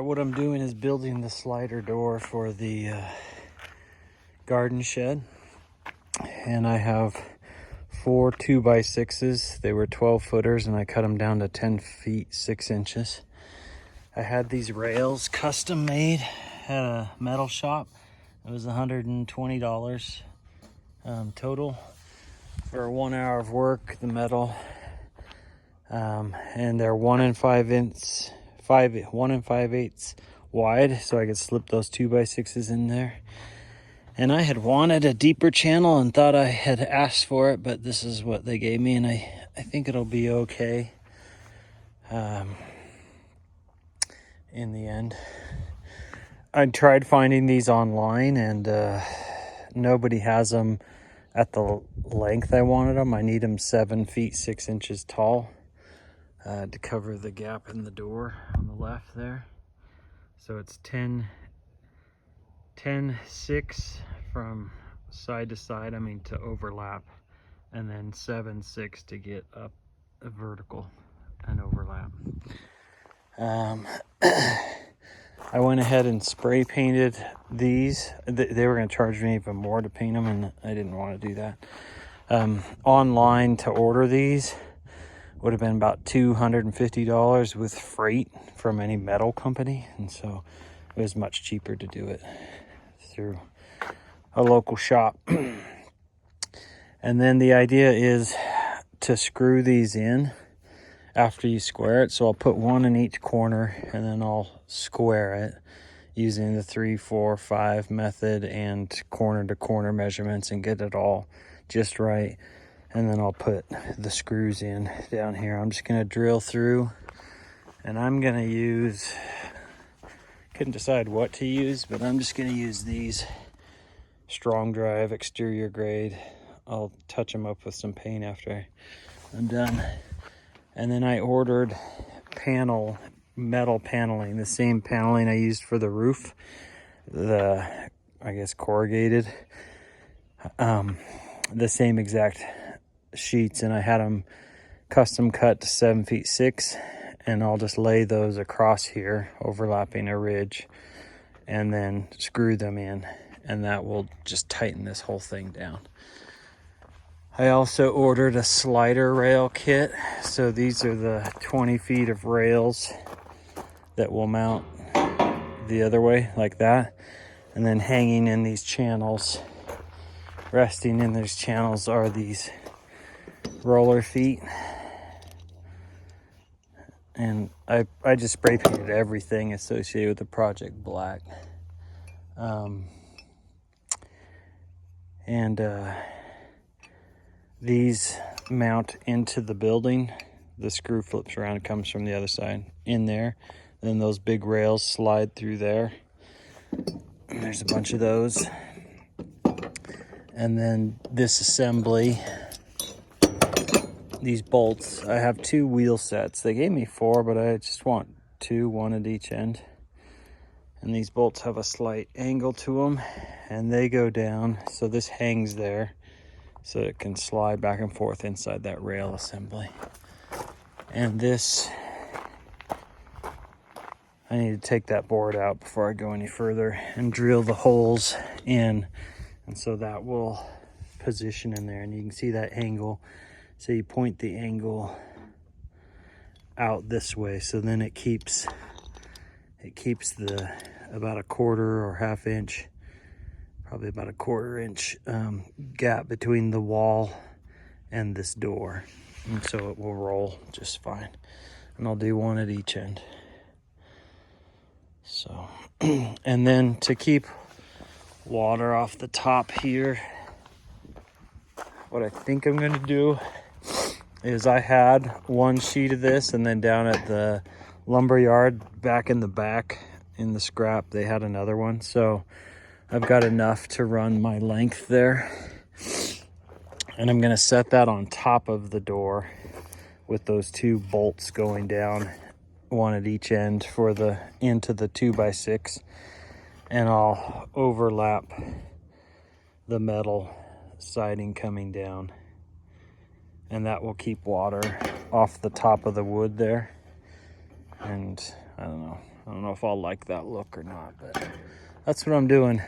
what I'm doing is building the slider door for the garden shed. And I have 4 2x6s. They were 12 footers and I cut them down to 10 feet 6 inches. I had these rails custom made at a metal shop. It was $120 total for 1 hour of work, the metal. And they're 1 5/8 wide, so I could slip those 2x6s in there. And I had wanted a deeper channel and thought I had asked for it, but this is what they gave me, and I think it'll be okay in the end. I tried finding these online, and nobody has them at the length I wanted them. I need them 7 feet 6 inches tall to cover the gap in the door on the left there. So it's 10/6 from side to side, to overlap, and then 7/6 to get up a vertical and overlap. I went ahead and spray painted these. They were going to charge me even more to paint them, and I didn't want to do that. Online to order these would have been about $250 with freight from any metal company, and so it was much cheaper to do it through a local shop. And then the idea is to screw these in after you square it. So I'll put one in each corner and then I'll square it using the 3, 4, 5 method and corner to corner measurements and get it all just right. And then I'll put the screws in down here. I'm just going to drill through, and I'm going to use, couldn't decide what to use, but I'm just going to use these strong drive exterior grade. I'll touch them up with some paint after I'm done. And then I ordered metal paneling, the same paneling I used for the roof, I guess corrugated, the same exact sheets, and I had them custom cut to 7 feet 6, and I'll just lay those across here, overlapping a ridge, and then screw them in, and that will just tighten this whole thing down. I also ordered a slider rail kit. So these are the 20 feet of rails that will mount the other way like that. And then hanging in these channels, resting in these channels, are these roller feet. And I just spray painted everything associated with the project black. These mount into the building. The screw flips around and comes from the other side in there. Then those big rails slide through there. And there's a bunch of those. And then this assembly, these bolts, I have 2 wheel sets. They gave me 4, but I just want 2, 1 at each end. And these bolts have a slight angle to them, and they go down. So this hangs there, so it can slide back and forth inside that rail assembly. And this, I need to take that board out before I go any further and drill the holes in. And so that will position in there, and you can see that angle. So you point the angle out this way, so then it keeps the about a 1/4 or 1/2 inch, probably about a 1/4 inch gap between the wall and this door, and so it will roll just fine. And I'll do 1 at each end. So and then to keep water off the top here, what I think I'm going to do is, I had 1 sheet of this, and then down at the lumber yard back in the back in the scrap they had another one, so I've got enough to run my length there. And I'm going to set that on top of the door with those 2 bolts going down, 1 at each end for the into the 2x6, and I'll overlap the metal siding coming down, and that will keep water off the top of the wood there. And I don't know, I don't know if I'll like that look or not, but that's what I'm doing.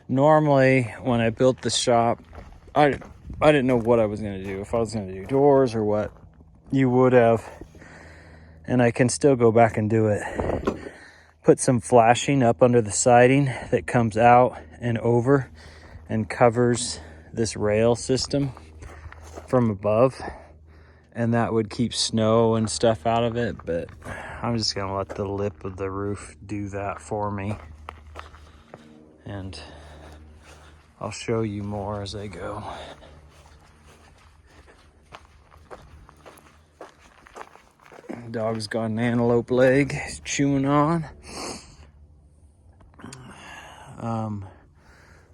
Normally, when I built the shop, I didn't know what I was going to do. If I was going to do doors or what, you would have. And I can still go back and do it. Put some flashing up under the siding that comes out and over and covers this rail system from above. And that would keep snow and stuff out of it. But I'm just going to let the lip of the roof do that for me. And I'll show you more as I go. Dog's got an antelope leg, he's chewing on.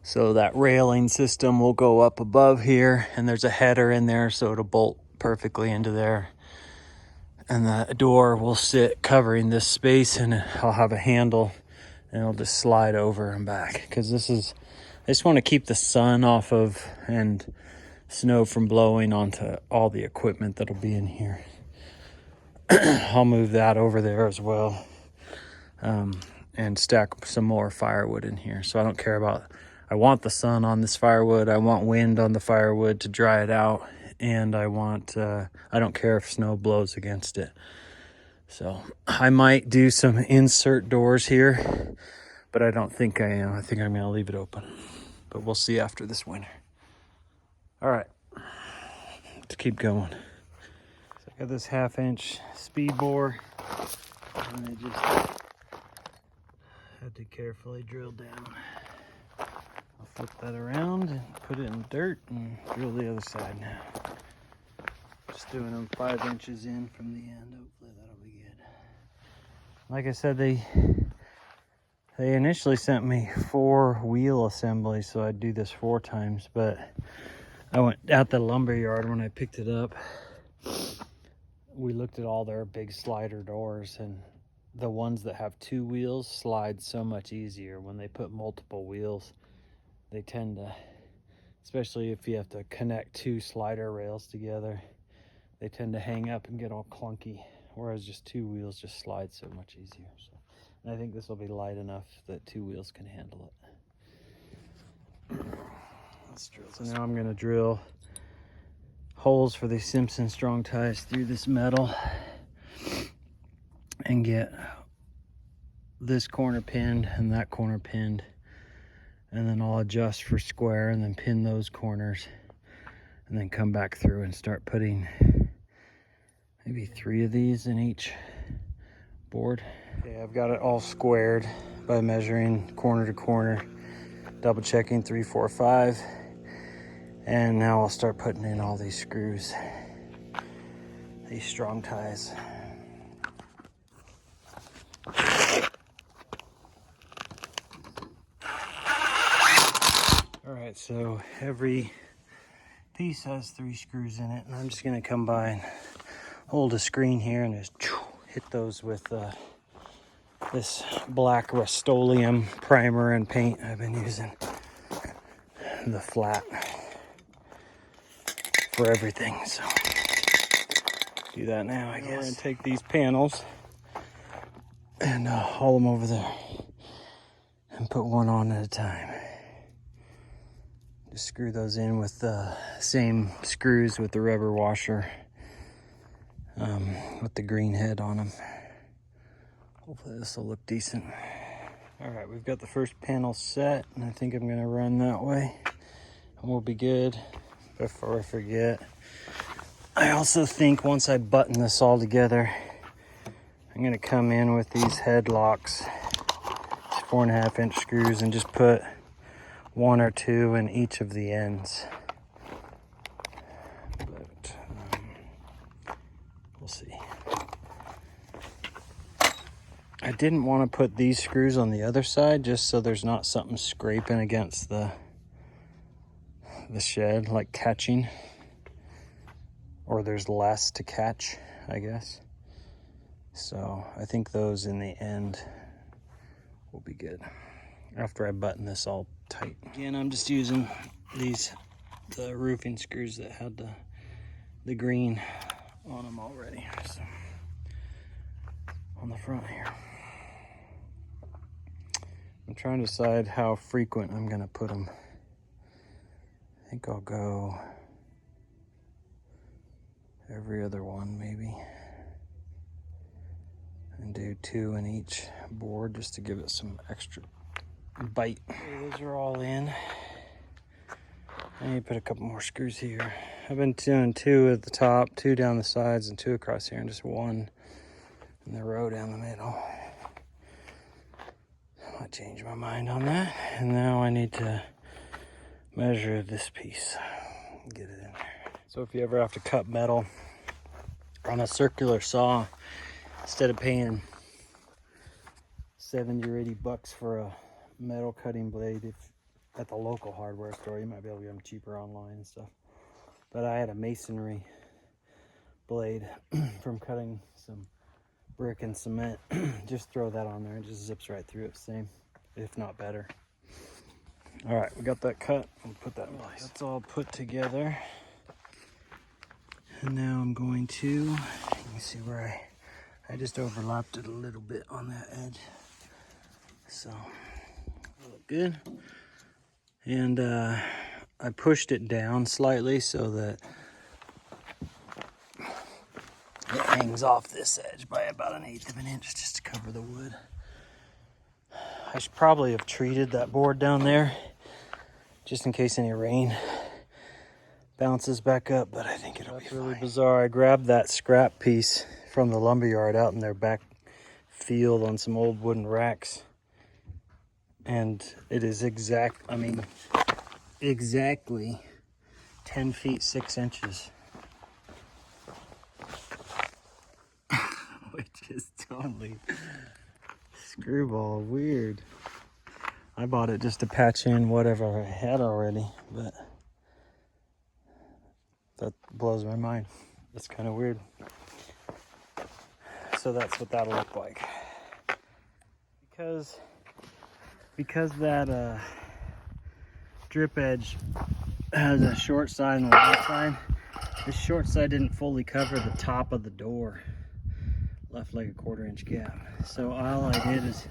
So that railing system will go up above here, and there's a header in there, so it'll bolt perfectly into there. And the door will sit covering this space, and I'll have a handle, and it'll just slide over and back. Because I just want to keep the sun off of and snow from blowing onto all the equipment that'll be in here. I'll move that over there as well, and stack some more firewood in here. So I don't care about, I want the sun on this firewood, I want wind on the firewood to dry it out, and I don't care if snow blows against it. So I might do some insert doors here, but I don't think I am. I think I'm gonna leave it open, but we'll see after this winter. All right, let's keep going. So I got this 1/2-inch speed bore, and I just had to carefully drill down. I'll flip that around and put it in dirt and drill the other side now. Just doing them 5 inches in from the end. Hopefully that'll be good. Like I said, they initially sent me 4 wheel assemblies, so I'd do this 4 times, but I went out the lumber yard when I picked it up. We looked at all their big slider doors, and the ones that have 2 wheels slide so much easier. When they put multiple wheels, they tend to, especially if you have to connect 2 slider rails together, they tend to hang up and get all clunky, whereas just 2 wheels just slide so much easier. So, and I think this will be light enough that 2 wheels can handle it. Let's drill this. So now I'm going to drill holes for these Simpson strong ties through this metal and get this corner pinned and that corner pinned, and then I'll adjust for square and then pin those corners, and then come back through and start putting maybe 3 of these in each board. Okay, I've got it all squared by measuring corner to corner, double checking 3, 4, 5. And now I'll start putting in all these screws, these strong ties. All right, so every piece has 3 screws in it, and I'm just gonna come by and hold a screen here and just hit those with this black Rust-Oleum primer and paint I've been using, the flat, for everything. So do that now, I guess. We're gonna take these panels and haul them over there and put one on at a time. Just screw those in with the same screws with the rubber washer, with the green head on them. Hopefully this will look decent. All right, we've got the first panel set, and I think I'm gonna run that way and we'll be good. Before I forget, I also think once I button this all together, I'm gonna come in with these headlocks, 4.5-inch screws, and just put 1 or 2 in each of the ends. But we'll see. I didn't want to put these screws on the other side just so there's not something scraping against the shed, like catching, or there's less to catch, I guess. So I think those in the end will be good after I button this all tight. Again, I'm just using the roofing screws that had the green on them already, so on the front here. trying to decide how frequent I'm gonna put them. I think I'll go every other one maybe, and do 2 in each board just to give it some extra bite. Okay, those are all in. I need to put a couple more screws here. I've been doing 2 at the top, 2 down the sides, and 2 across here, and just 1 in the row down the middle. I might change my mind on that. And now I need to measure this piece, get it in there. So if you ever have to cut metal on a circular saw, instead of paying 70 or 80 bucks for a metal cutting blade, if at the local hardware store, you might be able to get them cheaper online and stuff. But I had a masonry blade from cutting some brick and cement. Just throw that on there, it just zips right through it, same, if not better. All right, we got that cut. I'll put that in place. That's all put together. And now I'm going to, you can see where I just overlapped it a little bit on that edge. So, look good. And I pushed it down slightly so that it hangs off this edge by about 1/8 of an inch just to cover the wood. I should probably have treated that board down there just in case any rain bounces back up, but I think it'll be fine. Really bizarre. I grabbed that scrap piece from the lumberyard out in their back field on some old wooden racks, and it is exactly 10 feet 6 inches. Which is totally screwball weird. I bought it just to patch in whatever I had already, but that blows my mind. That's kind of weird. So that's what that'll look like. Because that drip edge has a short side and a long side, this short side didn't fully cover the top of the door. Left like a 1/4 inch gap. So all I did is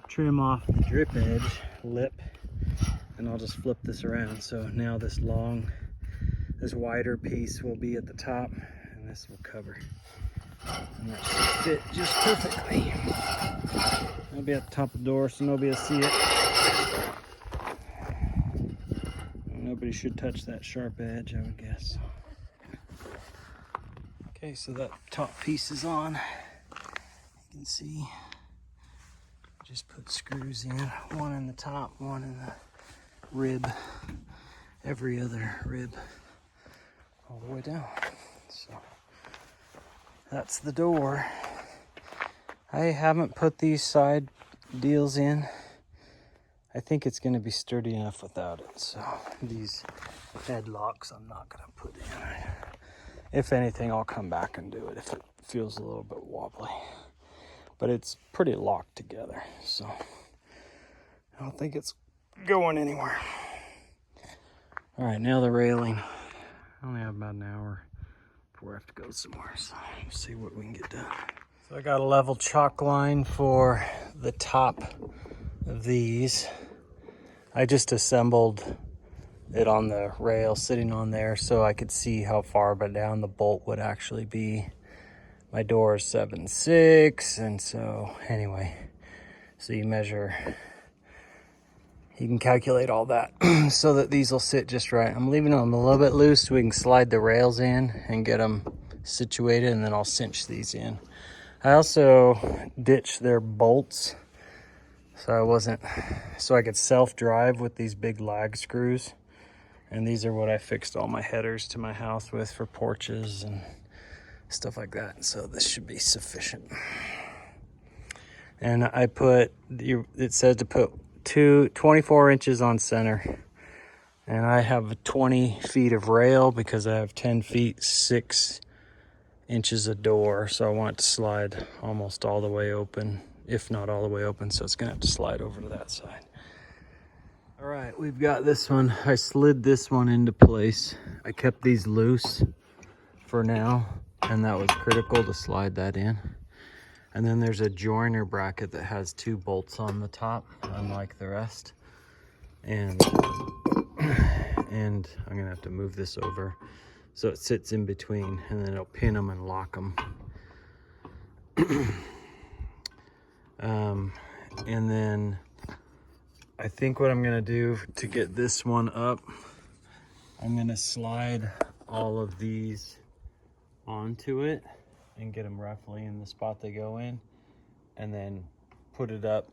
trim off the drip edge lip, and I'll just flip this around. So now this wider piece will be at the top, and this will cover. And that should fit just perfectly. It'll be at the top of the door so nobody will see it. Nobody should touch that sharp edge, I would guess. Okay, so that top piece is on. You can see, just put screws in, 1 in the top, 1 in the rib, every other rib, all the way down. So that's the door. I haven't put these side deals in. I think it's going to be sturdy enough without it. So these head locks I'm not going to put in. If anything, I'll come back and do it if it feels a little bit wobbly. But it's pretty locked together, so I don't think it's going anywhere. All right, now the railing. I only have about an hour before I have to go somewhere, so let's see what we can get done. So I got a level chalk line for the top of these. I just assembled it on the rail sitting on there so I could see how far down the bolt would actually be. My door is 7'6", and so anyway, so you can calculate all that so that these will sit just right. I'm leaving them a little bit loose so we can slide the rails in and get them situated, and then I'll cinch these in. I also ditched their bolts so I could self-drive with these big lag screws. And these are what I fixed all my headers to my house with for porches and stuff like that. So this should be sufficient. And I it says to put 24 inches on center. And I have 20 feet of rail because I have 10 feet 6 inches of door. So I want it to slide almost all the way open, if not all the way open. So it's gonna have to slide over to that side. All right, we've got this one. I slid this one into place. I kept these loose for now, and that was critical to slide that in. And then there's a joiner bracket that has 2 bolts on the top, unlike the rest. And I'm gonna have to move this over so it sits in between, and then it'll pin them and lock them. And then I think what I'm gonna do to get this one up, I'm gonna slide all of these onto it and get them roughly in the spot they go in, and then put it up.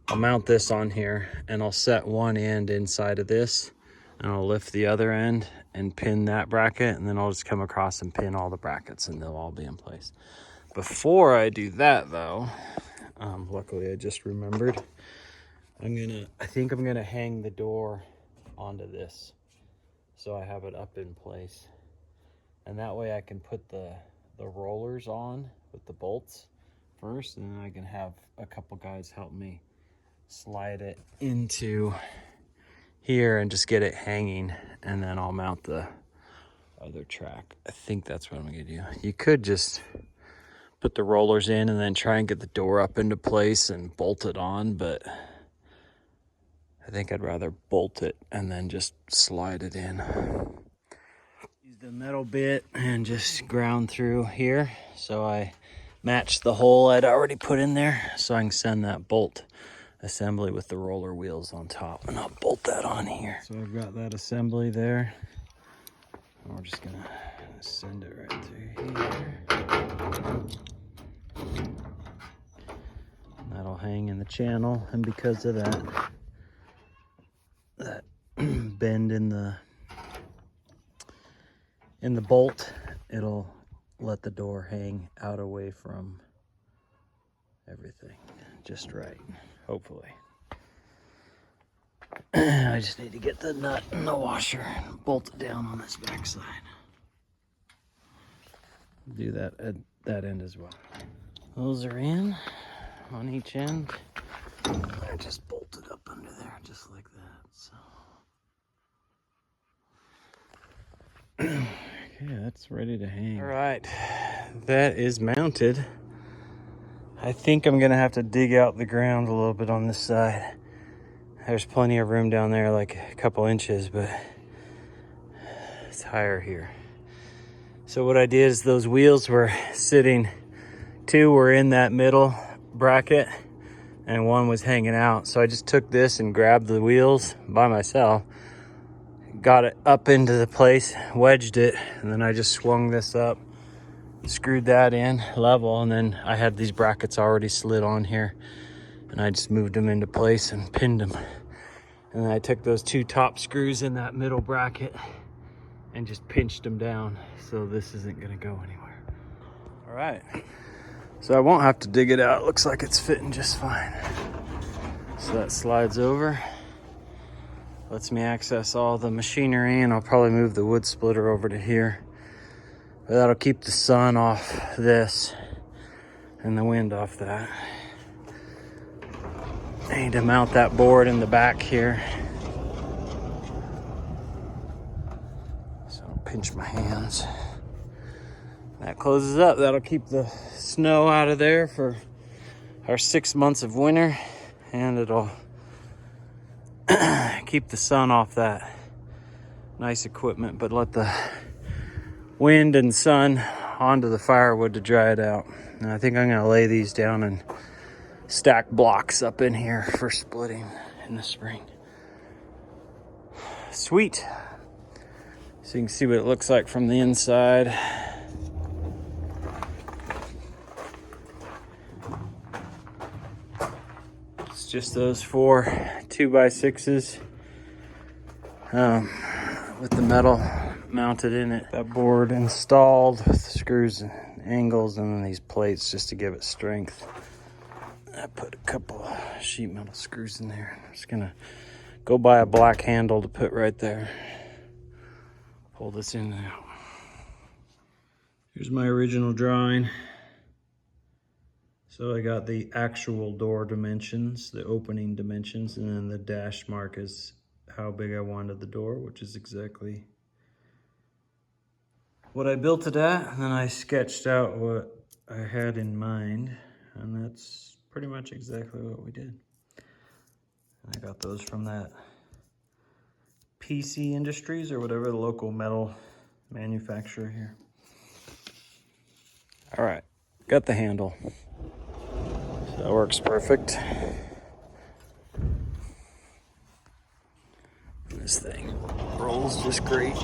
I'll mount this on here and I'll set one end inside of this, and I'll lift the other end and pin that bracket, and then I'll just come across and pin all the brackets and they'll all be in place. Before I do that though, luckily I just remembered, I think I'm gonna hang the door onto this so I have it up in place. And that way I can put the rollers on with the bolts first, and then I can have a couple guys help me slide it into here and just get it hanging, and then I'll mount the other track. I think that's what I'm gonna do. You could just put the rollers in and then try and get the door up into place and bolt it on, but I think I'd rather bolt it and then just slide it in. Use the metal bit and just ground through here so I match the hole I'd already put in there, so I can send that bolt assembly with the roller wheels on top, and I'll bolt that on here. So I've got that assembly there. We're just gonna send it right through here. And that'll hang in the channel, and because of that bend in the bolt, it'll let the door hang out away from everything just right, hopefully. I just need to get the nut and the washer and bolt it down on this back side. Do that at that end as well. Those are in on each end. I just bolted up under there just like that. So okay, that's ready to hang. All right, that is mounted. I think I'm gonna have to dig out the ground a little bit on this side. There's plenty of room down there, like a couple inches, but it's higher here. So what I did is those wheels were sitting, 2 were in that middle bracket and 1 was hanging out. So I just took this and grabbed the wheels by myself, got it up into the place, wedged it, and then I just swung this up, screwed that in level, and then I had these brackets already slid on here, and I just moved them into place and pinned them. And then I took those 2 top screws in that middle bracket and just pinched them down, so this isn't gonna go anywhere. All right, so I won't have to dig it out. It looks like it's fitting just fine. So that slides over, lets me access all the machinery, and I'll probably move the wood splitter over to here. But that'll keep the sun off this and the wind off that. I need to mount that board in the back here. So I'll pinch my hands. That closes up. That'll keep the snow out of there for our 6 months of winter, and it'll keep the sun off that nice equipment, but let the wind and sun onto the firewood to dry it out. And I think I'm gonna lay these down and stack blocks up in here for splitting in the spring. Sweet. So you can see what it looks like from the inside. It's just those 4 2x6s with the metal mounted in it. That board installed with the screws and angles, and then these plates just to give it strength. I put a couple sheet metal screws in there. I'm just gonna go buy a black handle to put right there. Pull this in and out. Here's my original drawing. So I got the actual door dimensions, the opening dimensions, and then the dash mark is how big I wanted the door, which is exactly what I built it at. And then I sketched out what I had in mind, and that's pretty much exactly what we did. I got those from that PC Industries or whatever, the local metal manufacturer here. All right, got the handle. So that works perfect. This thing rolls just great.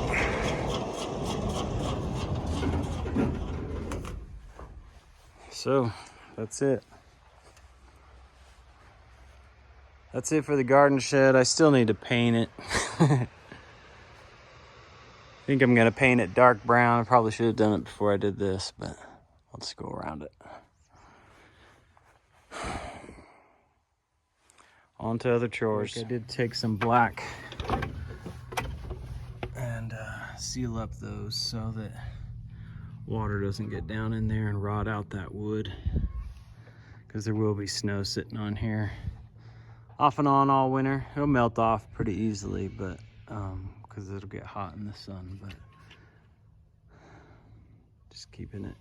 So that's it. That's it for the garden shed. I still need to paint it. I think I'm gonna paint it dark brown. I probably should have done it before I did this, but I'll just go around it. On to other chores. I did take some black and seal up those so that water doesn't get down in there and rot out that wood, because there will be snow sitting on here off and on all winter. It'll melt off pretty easily, but because it'll get hot in the sun, but just keeping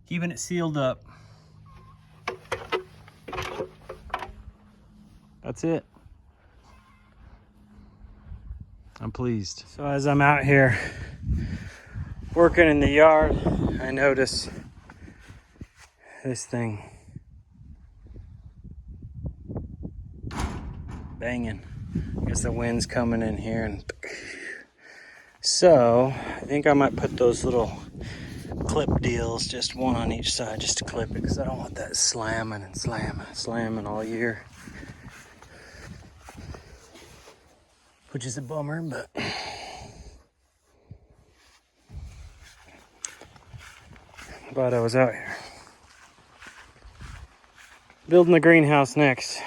it sealed up. That's it. I'm pleased. So as I'm out here working in the yard, I notice this thing banging. I guess the wind's coming in here, and so I think I might put those little clip deals, just one on each side, just to clip it, because I don't want that slamming and slamming and slamming all year, which is a bummer, but glad I was out here. Building the greenhouse next.